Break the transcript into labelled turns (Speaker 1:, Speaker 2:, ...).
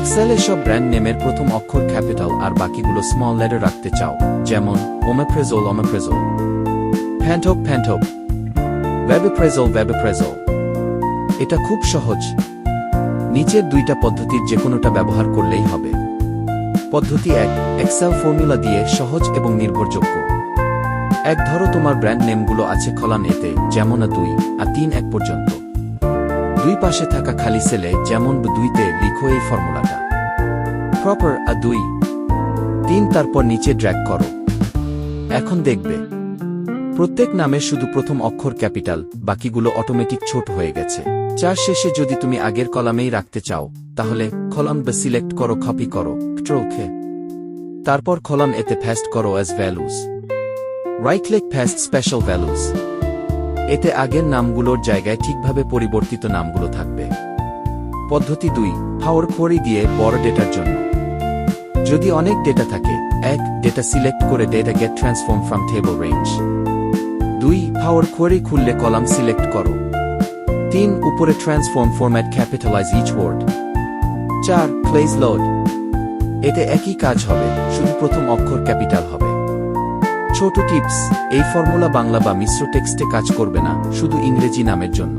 Speaker 1: এক্সেলে সব ব্র্যান্ড নেমের প্রথম অক্ষর ক্যাপিটাল আর বাকিগুলো স্মল লেটার রাখতে চাও, যেমন ওমেপ্রেজোল, প্যান্টোপ, ভেবেপ্রেজোল। এটা খুব সহজ। নিচের দুইটা পদ্ধতির যেকোনোটা ব্যবহার করলেই হবে। পদ্ধতি 1, এক্সেল ফর্মুলা দিয়ে সহজ এবং নির্ভরযোগ্য। ধরো তোমার ব্র্যান্ড নেমগুলো আছে কলাম এতে, যেমন A2 আর 3 1 পর্যন্ত। দুই পাশে থাকা খালি সেলে, যেমন B2-তে লিখো এই ফর্মুলাটা। প্রপার A2 3, তারপর নিচে ড্র্যাগ করো। এখন দেখবে প্রত্যেক নামের শুধু প্রথম অক্ষর ক্যাপিটাল, বাকিগুলো অটোমেটিক ছোট হয়ে গেছে। 4 শেষে যদি তুমি আগের কলামেই রাখতে চাও, তাহলে কলাম B সিলেক্ট করো, কপি করো, Ctrl-K। তারপর কলাম এতে পেস্ট করো as values. Right click, paste special values. এতে আগের নামগুলোর জায়গায় ঠিকভাবে পরিবর্তিত নামগুলো থাকবে। পদ্ধতি 2, পাওয়ার কোয়েরি দিয়ে বড় ডেটার জন্য। যদি অনেক ডেটা থাকে, 1, ডেটা সিলেক্ট করে data get transform from table range. 2, power query খুললে কলাম সিলেক্ট করো। 3, উপরে transform format capitalize each word. 4, close load. এতে একই কাজ হবে, শুধু প্রথম অক্ষর ক্যাপিটাল হবে। ছোট টিপস, এই ফর্মুলা বাংলা বা মিশ্র টেক্সটে কাজ করবে না, শুধু ইংরেজি নামের জন্য।